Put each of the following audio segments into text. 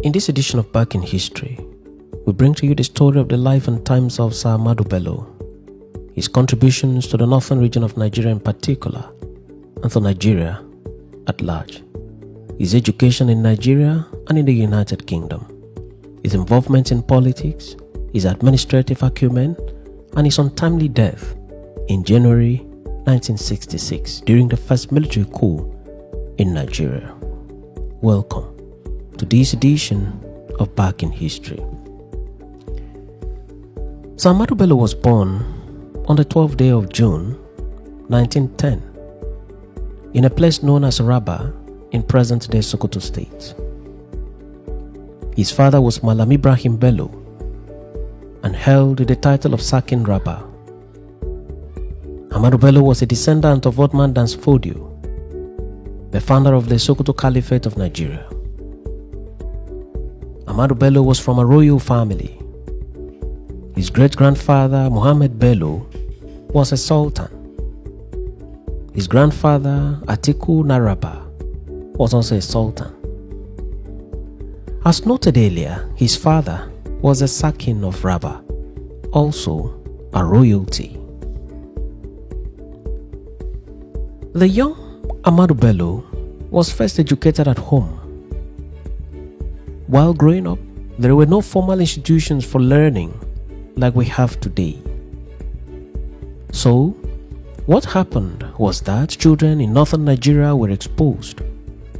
In this edition of Back in History, we bring to you the story of the life and times of Sir Ahmadu Bello, his contributions to the northern region of Nigeria in particular, and to Nigeria at large, his education in Nigeria and in the United Kingdom, his involvement in politics, his administrative acumen, and his untimely death in January 1966 during the first military coup in Nigeria. Welcome to this edition of Back in History. Sir Ahmadu Bello was born on the 12th day of June 1910 in a place known as Rabba in present-day Sokoto State. His father was Malam Ibrahim Bello and held the title of Sakin Rabba. Ahmadu Bello was a descendant of Othman Dan Fodio, the founder of the Sokoto Caliphate of Nigeria. Ahmadu Bello was from a royal family. His great-grandfather, Muhammad Bello, was a sultan. His grandfather, Atiku Naraba, was also a sultan. As noted earlier, his father was a Sakin of Rabba, also a royalty. The young Ahmadu Bello was first educated at home. While growing up, there were no formal institutions for learning like we have today. So, what happened was that children in northern Nigeria were exposed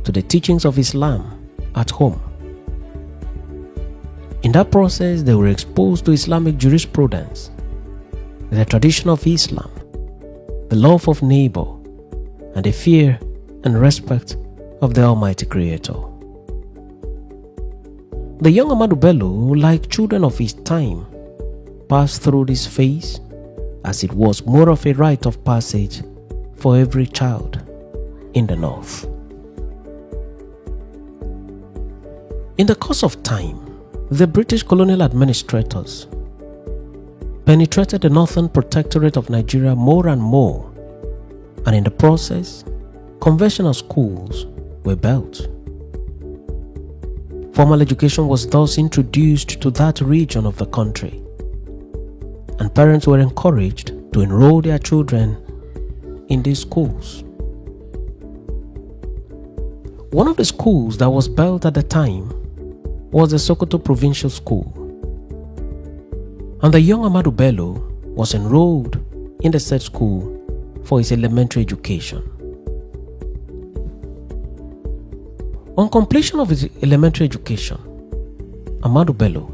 to the teachings of Islam at home. In that process, they were exposed to Islamic jurisprudence, the tradition of Islam, the love of neighbor, and the fear and respect of the Almighty Creator. The young Ahmadu Bello, like children of his time, passed through this phase as it was more of a rite of passage for every child in the north. In the course of time, the British colonial administrators penetrated the northern protectorate of Nigeria more and more, and in the process, conventional schools were built. Formal education was thus introduced to that region of the country, and parents were encouraged to enroll their children in these schools. One of the schools that was built at the time was the Sokoto Provincial School, and the young Ahmadu Bello was enrolled in the said school for his elementary education. On completion of his elementary education, Ahmadu Bello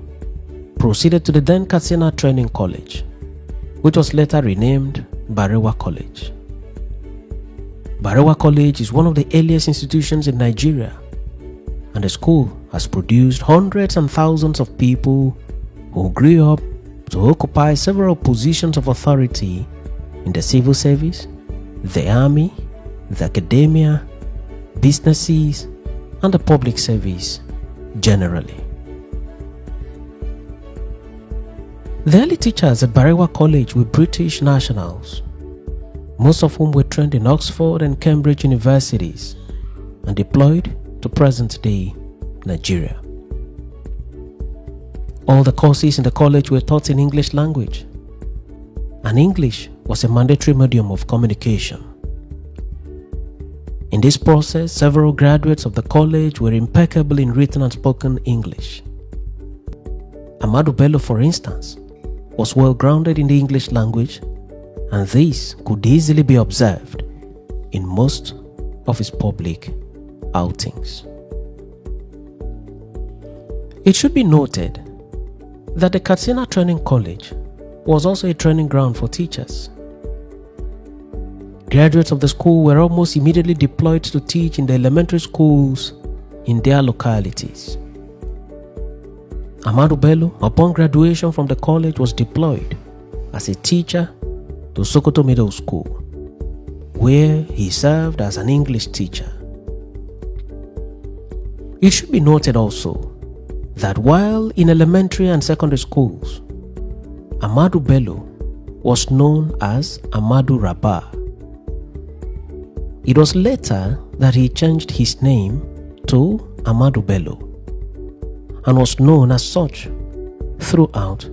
proceeded to the then Katsina Training College, which was later renamed Barewa College. Barewa College is one of the earliest institutions in Nigeria, and the school has produced hundreds and thousands of people who grew up to occupy several positions of authority in the civil service, the army, the academia, businesses, and the public service generally. The early teachers at Barewa College were British nationals, most of whom were trained in Oxford and Cambridge universities and deployed to present-day Nigeria. All the courses in the college were taught in English language, and English was a mandatory medium of communication. In this process, several graduates of the college were impeccable in written and spoken English. Ahmadu Bello, for instance, was well grounded in the English language, and this could easily be observed in most of his public outings. It should be noted that the Katsina Training College was also a training ground for teachers. Graduates of the school were almost immediately deployed to teach in the elementary schools in their localities. Ahmadu Bello, upon graduation from the college, was deployed as a teacher to Sokoto Middle School, where he served as an English teacher. It should be noted also that while in elementary and secondary schools, Ahmadu Bello was known as Ahmadu Rabba. It was later that he changed his name to Ahmadu Bello. and was known as such throughout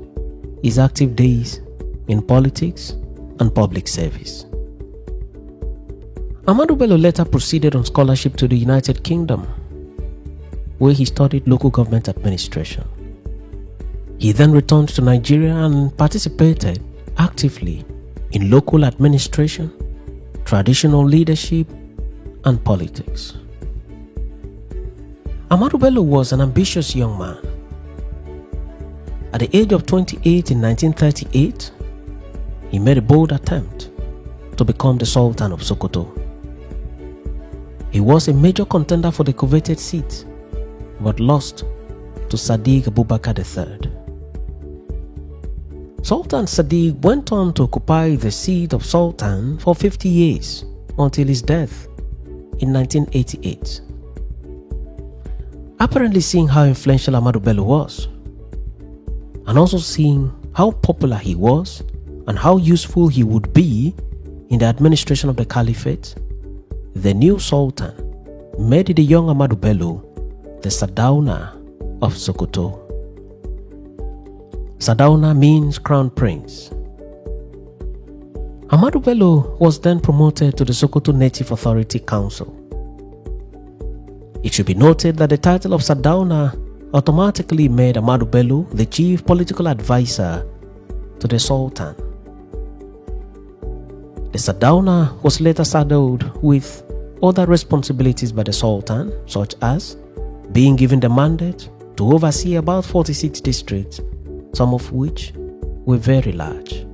his active days in politics and public service. Ahmadu Bello later proceeded on scholarship to the United Kingdom, where he studied local government administration. He then returned to Nigeria and participated actively in local administration, traditional leadership, and politics. Ahmadu Bello was an ambitious young man. At the age of 28 in 1938, he made a bold attempt to become the Sultan of Sokoto. He was a major contender for the coveted seat, but lost to Sadiq Abubakar III. Sultan Sadiq went on to occupy the seat of Sultan for 50 years until his death in 1988. Apparently seeing how influential Ahmadu Bello was, and also seeing how popular he was and how useful he would be in the administration of the Caliphate, the new Sultan made the young Ahmadu Bello the SARDAUNA of Sokoto. SARDAUNA means Crown Prince. Ahmadu Bello was then promoted to the Sokoto Native Authority Council. It should be noted that the title of SARDAUNA automatically made Ahmadu Bello the chief political advisor to the Sultan. The SARDAUNA was later saddled with other responsibilities by the Sultan, such as being given the mandate to oversee about 46 districts, some of which were very large.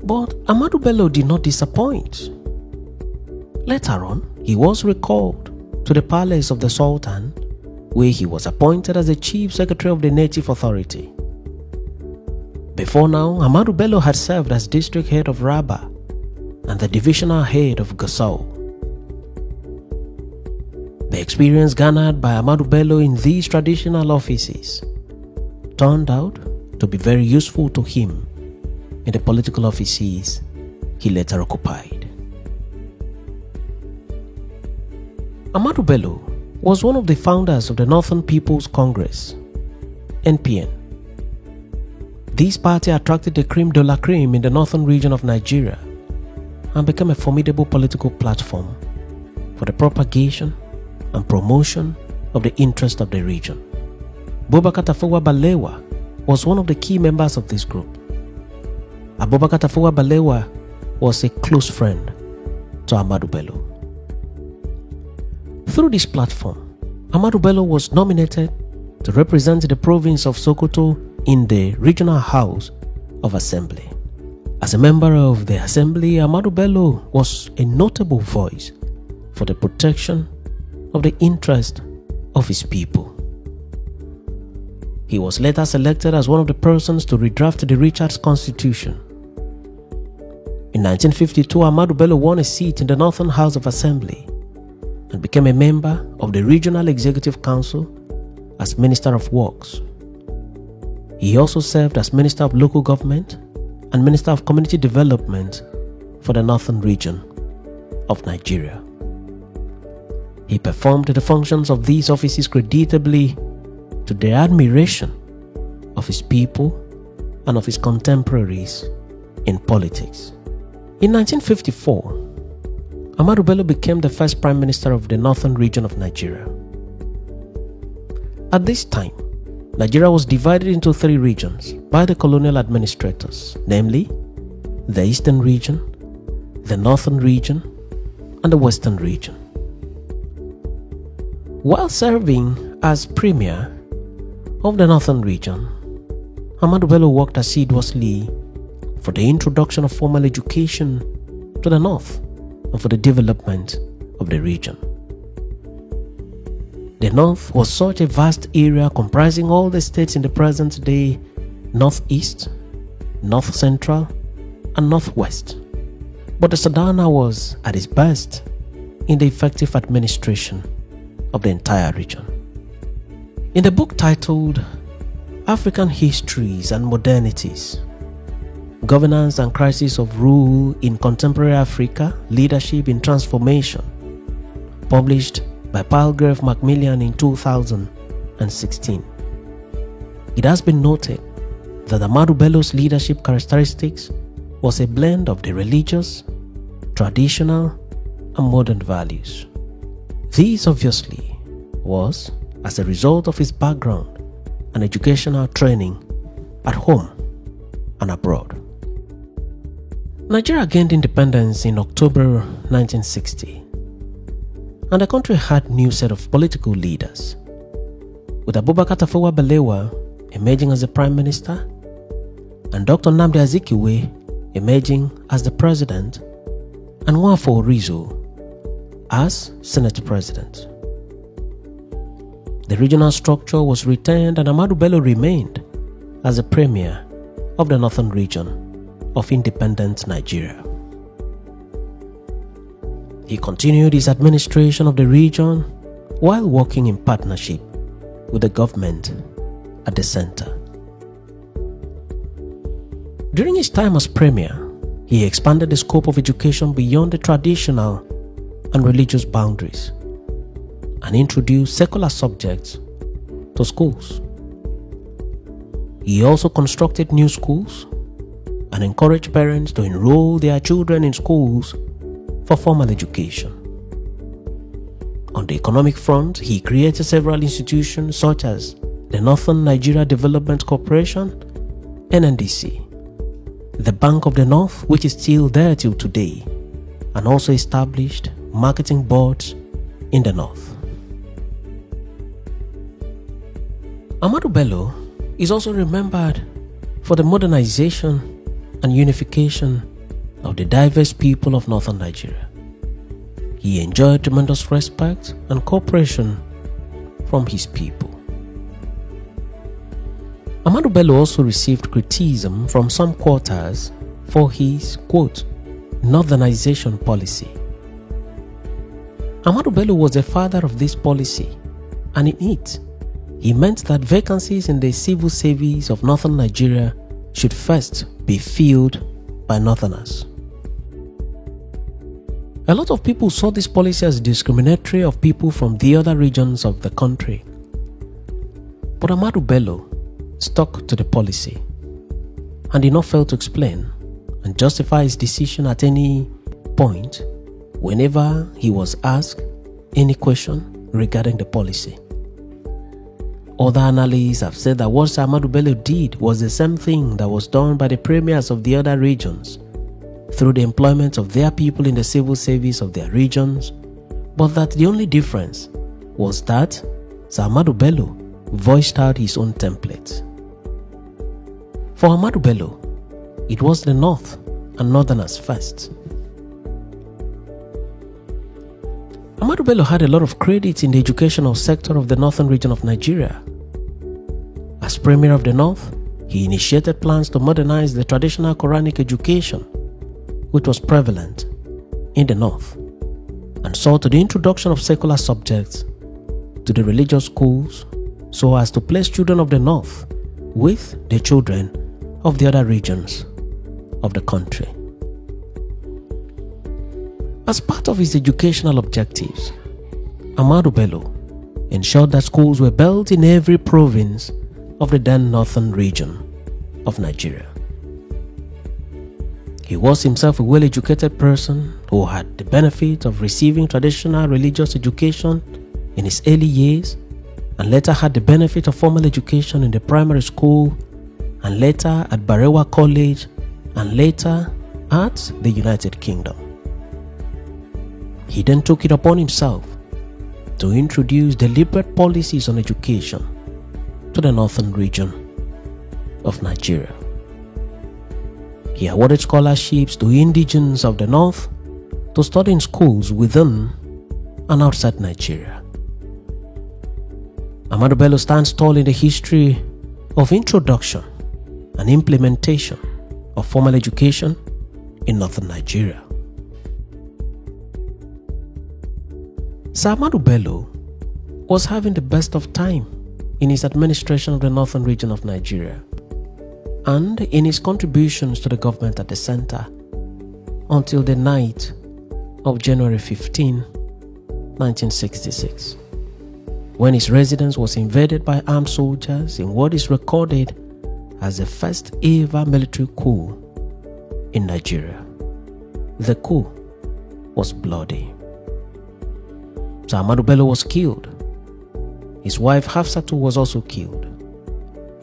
But Ahmadu Bello did not disappoint. Later on, he was recalled to the palace of the Sultan, where he was appointed as the chief secretary of the Native Authority. Before now, Ahmadu Bello had served as district head of Rabba and the divisional head of Gusau. The experience garnered by Ahmadu Bello in these traditional offices turned out to be very useful to him in the political offices he later occupied. Ahmadu Bello was one of the founders of the Northern People's Congress, NPN. This party attracted the creme de la creme in the northern region of Nigeria and became a formidable political platform for the propagation and promotion of the interest of the region. Abubakar Tafawa Balewa was one of the key members of this group. Abubakar Tafawa Balewa was a close friend to Ahmadu Bello. Through this platform, Ahmadu Bello was nominated to represent the province of Sokoto in the Regional House of Assembly. As a member of the Assembly, Ahmadu Bello was a notable voice for the protection of the interest of his people. He was later selected as one of the persons to redraft the Richards Constitution. In 1952, Ahmadu Bello won a seat in the Northern House of Assembly and became a member of the Regional Executive Council as Minister of Works. He also served as Minister of Local Government and Minister of Community Development for the Northern region of Nigeria. He performed the functions of these offices creditably to the admiration of his people and of his contemporaries in politics. In 1954, Ahmadu Bello became the first Prime Minister of the Northern region of Nigeria. At this time, Nigeria was divided into three regions by the colonial administrators, namely the Eastern region, the Northern region, and the Western region. While serving as Premier of the Northern region, Ahmadu Bello worked assiduously for the introduction of formal education to the North and for the development of the region. The North was such a vast area comprising all the states in the present-day Northeast, North Central, and Northwest. But the SARDAUNA was at its best in the effective administration of the entire region. In the book titled African Histories and Modernities, Governance and Crisis of Rule in Contemporary Africa, Leadership in Transformation, published by Palgrave Macmillan in 2016. It has been noted that Ahmadu Bello's leadership characteristics was a blend of the religious, traditional, and modern values. This obviously was as a result of his background and educational training at home and abroad. Nigeria gained independence in October 1960, and the country had a new set of political leaders, with Abubakar Tafawa Balewa emerging as the Prime Minister and Dr. Nnamdi Azikiwe emerging as the President and Nwafor Orizo as Senate President. The regional structure was retained and Ahmadu Bello remained as the Premier of the Northern Region of independent Nigeria. He continued his administration of the region while working in partnership with the government at the center. During his time as Premier, he expanded the scope of education beyond the traditional and religious boundaries and introduced secular subjects to schools. He also constructed new schools and encouraged parents to enroll their children in schools for formal education. On the economic front, he created several institutions such as the Northern Nigeria Development Corporation, NNDC, the Bank of the North, which is still there till today, and also established marketing boards in the North. Ahmadu Bello is also remembered for the modernization and unification of the diverse people of Northern Nigeria. He enjoyed tremendous respect and cooperation from his people. Ahmadu Bello also received criticism from some quarters for his, quote, northernization policy. Ahmadu Bello was the father of this policy, and in it, he meant that vacancies in the civil service of Northern Nigeria should first be filled by Northerners. A lot of people saw this policy as discriminatory of people from the other regions of the country. But Ahmadu Bello stuck to the policy and did not fail to explain and justify his decision at any point whenever he was asked any question regarding the policy. Other analysts have said that what Ahmadu Bello did was the same thing that was done by the premiers of the other regions through the employment of their people in the civil service of their regions, but that the only difference was that Ahmadu Bello voiced out his own template. For Ahmadu Bello, it was the North and Northerners first. Ahmadu Bello had a lot of credit in the educational sector of the Northern region of Nigeria. As Premier of the North, he initiated plans to modernize the traditional Quranic education, which was prevalent in the North, and saw to the introduction of secular subjects to the religious schools so as to place children of the North with the children of the other regions of the country. As part of his educational objectives, Ahmadu Bello ensured that schools were built in every province of the then Northern region of Nigeria. He was himself a well-educated person who had the benefit of receiving traditional religious education in his early years, and later had the benefit of formal education in the primary school, and later at Barewa College, and later at the United Kingdom. He then took it upon himself to introduce deliberate policies on education to the Northern region of Nigeria. He awarded scholarships to indigenes of the North to study in schools within and outside Nigeria. Ahmadu Bello stands tall in the history of introduction and implementation of formal education in Northern Nigeria. Sir Ahmadu Bello was having the best of time in his administration of the Northern region of Nigeria and in his contributions to the government at the center until the night of January 15, 1966, when his residence was invaded by armed soldiers in what is recorded as the first ever military coup in Nigeria. The coup was bloody. Sir Ahmadu Bello was killed. His wife Hafsatu was also killed.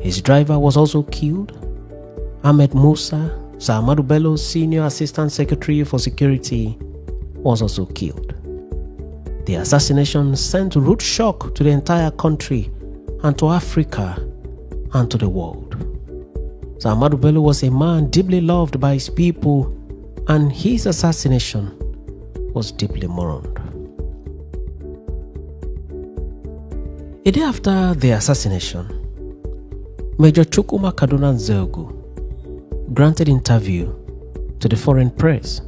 His driver was also killed. Ahmed Musa, Sir Ahmadu Bello's senior assistant secretary for security, was also killed. The assassination sent root shock to the entire country and to Africa and to the world. Sir Ahmadu Bello was a man deeply loved by his people, and his assassination was deeply mourned. A day after the assassination, Major Chukwuma Kaduna Nzeogu granted interview to the foreign press,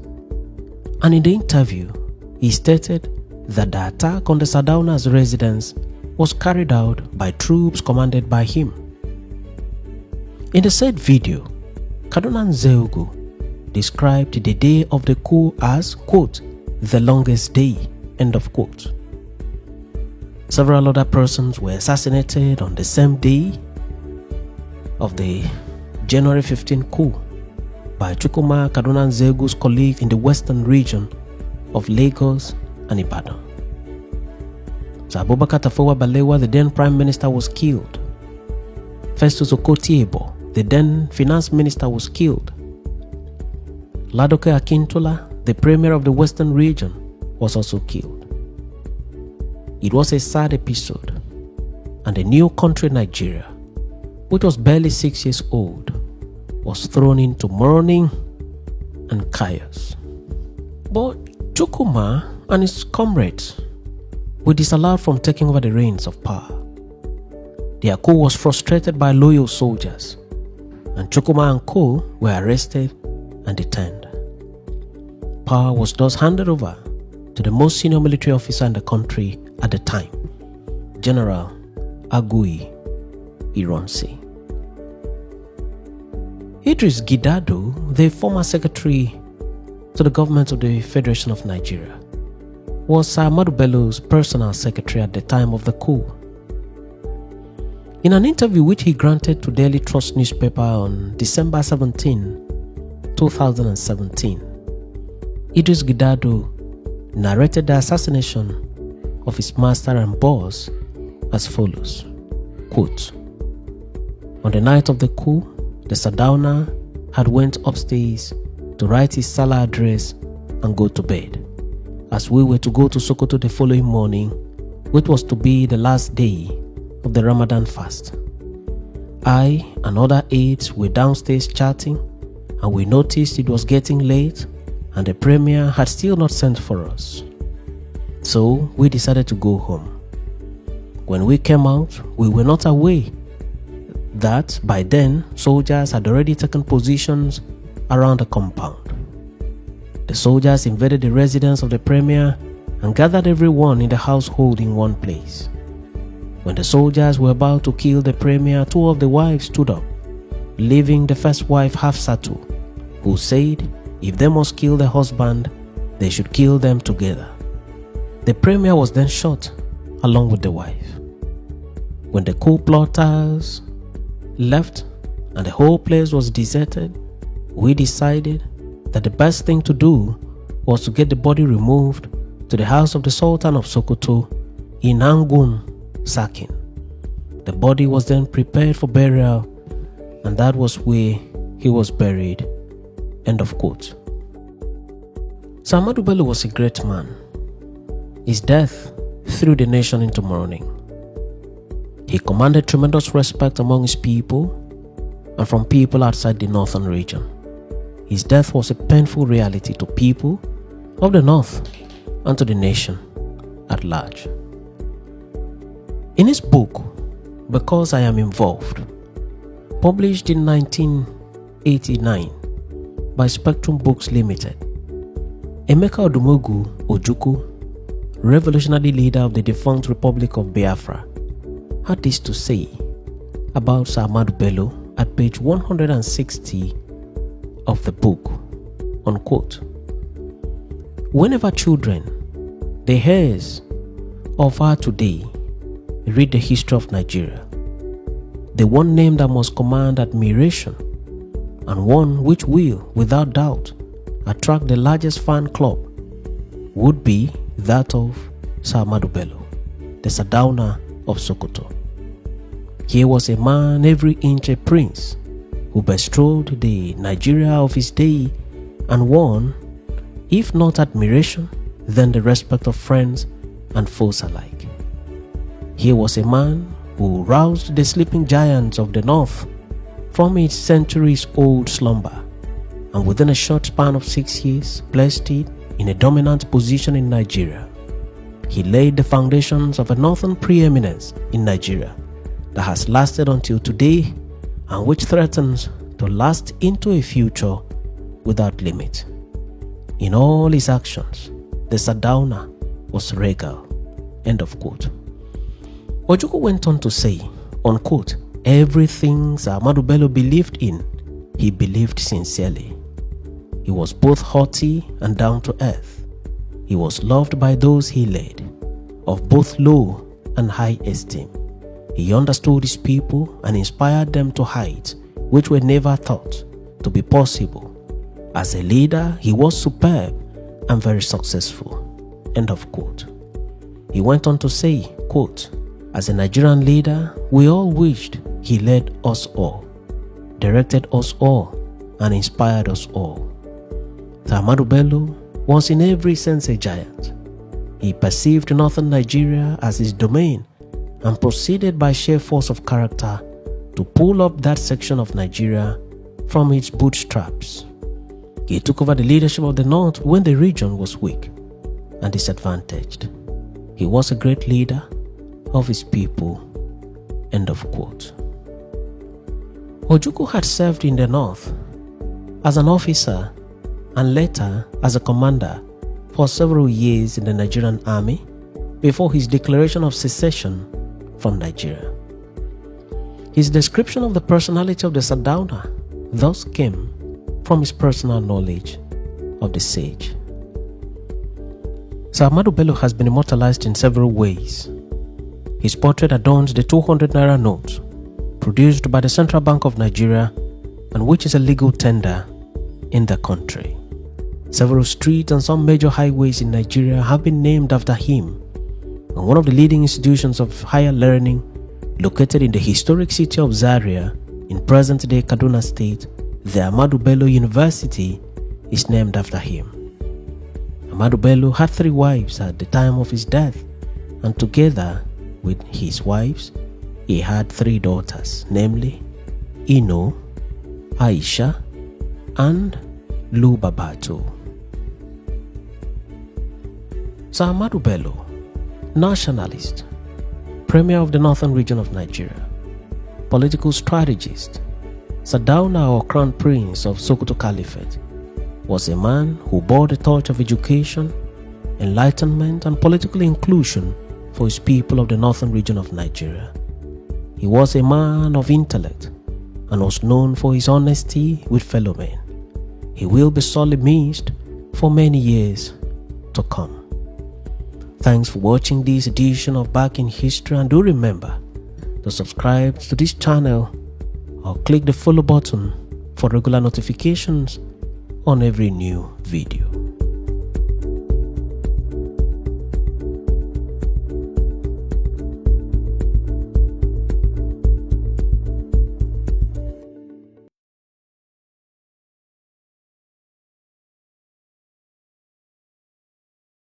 and in the interview, he stated that the attack on the SARDAUNA's residence was carried out by troops commanded by him. In the said video, Kaduna Nzeogu described the day of the coup as, quote, the longest day, end of quote. Several other persons were assassinated on the same day of the January 15 coup by Chukwuma Kaduna Nzeogu's colleague in the western region of Lagos and Ibadan. Sir Abubakar Tafawa Balewa, the then Prime Minister, was killed. Festus Okotiebo, the then Finance Minister, was killed. Ladoke Akintola, the Premier of the Western region, was also killed. It was a sad episode, and the new country Nigeria, which was barely 6 years old, was thrown into mourning and chaos. But Chukwuma and his comrades were disallowed from taking over the reins of power. Their coup was frustrated by loyal soldiers, and Chukwuma and co were arrested and detained. Power was thus handed over to the most senior military officer in the country at the time, General Agui Ironsi. Idris Gidado, the former secretary to the government of the Federation of Nigeria, was Sir Ahmadu Bello's personal secretary at the time of the coup. In an interview which he granted to Daily Trust newspaper on December 17, 2017, Idris Gidado narrated the assassination of his master and boss as follows, quote, on the night of the coup, the SARDAUNA had went upstairs to write his Salah address and go to bed, as we were to go to Sokoto the following morning, which was to be the last day of the Ramadan fast. I and other aides were downstairs chatting, and we noticed it was getting late and the Premier had still not sent for us. So we decided to go home. When we came out, we were not aware that by then soldiers had already taken positions around the compound. The soldiers invaded the residence of the Premier and gathered everyone in the household in one place. When the soldiers were about to kill the Premier, two of the wives stood up, leaving the first wife Hafsatu, who said if they must kill the husband, they should kill them together. The Premier was then shot along with the wife. When the coup plotters left and the whole place was deserted, we decided that the best thing to do was to get the body removed to the house of the Sultan of Sokoto in Angun, Sakin. The body was then prepared for burial, and that was where he was buried. End of quote. Sir Ahmadu Bello was a great man. His death threw the nation into mourning. He commanded tremendous respect among his people and from people outside the northern region. His death was a painful reality to people of the north and to the nation at large. In his book, Because I Am Involved, published in 1989 by Spectrum Books Limited, Emeka Odumogu Ojukwu, revolutionary leader of the defunct Republic of Biafra, had this to say about Sir Ahmadu Bello at page 160 of the book, unquote. Whenever children, the heirs of our today, read the history of Nigeria. The one name that must command admiration, and one which will, without doubt, attract the largest fan club, would be that of Sir Ahmadu Bello, the SARDAUNA of Sokoto. He was a man every inch a prince, who bestrode the Nigeria of his day and won, if not admiration, then the respect of friends and foes alike. He was a man who roused the sleeping giants of the north from its centuries-old slumber, and within a short span of 6 years placed it in a dominant position in Nigeria. He laid the foundations of a northern preeminence in Nigeria that has lasted until today and which threatens to last into a future without limit. In all his actions, the SARDAUNA was regal. End of quote. Ojukwu went on to say, unquote, everything Sir Ahmadu Bello believed in, he believed sincerely. He was both haughty and down to earth. He was loved by those he led, of both low and high esteem. He understood his people and inspired them to heights which were never thought to be possible. As a leader, he was superb and very successful. End of quote. He went on to say, quote, as a Nigerian leader, we all wished he led us all, directed us all, and inspired us all. Sir Ahmadu Bello was in every sense a giant. He perceived northern Nigeria as his domain and proceeded by sheer force of character to pull up that section of Nigeria from its bootstraps. He took over the leadership of the north when the region was weak and disadvantaged. He was a great leader of his people. End of quote. Ojukwu had served in the north as an officer and later as a commander for several years in the Nigerian army before his declaration of secession from Nigeria. His description of the personality of the SARDAUNA thus came from his personal knowledge of the sage. Sir Ahmadu Bello has been immortalized in several ways. His portrait adorns the 200 naira note produced by the Central Bank of Nigeria and which is a legal tender in the country. Several streets and some major highways in Nigeria have been named after him, and one of the leading institutions of higher learning located in the historic city of Zaria in present-day Kaduna State, the Ahmadu Bello University, is named after him. Ahmadu Bello had 3 wives at the time of his death, and together with his wives, he had 3 daughters, namely Ino, Aisha, and Lubabatu. Sir Ahmadu Bello, nationalist, premier of the northern region of Nigeria, political strategist, SARDAUNA or Crown Prince of Sokoto Caliphate, was a man who bore the torch of education, enlightenment, and political inclusion for his people of the northern region of Nigeria. He was a man of intellect and was known for his honesty with fellow men. He will be sorely missed for many years to come. Thanks for watching this edition of Back in History, and do remember to subscribe to this channel or click the follow button for regular notifications on every new video.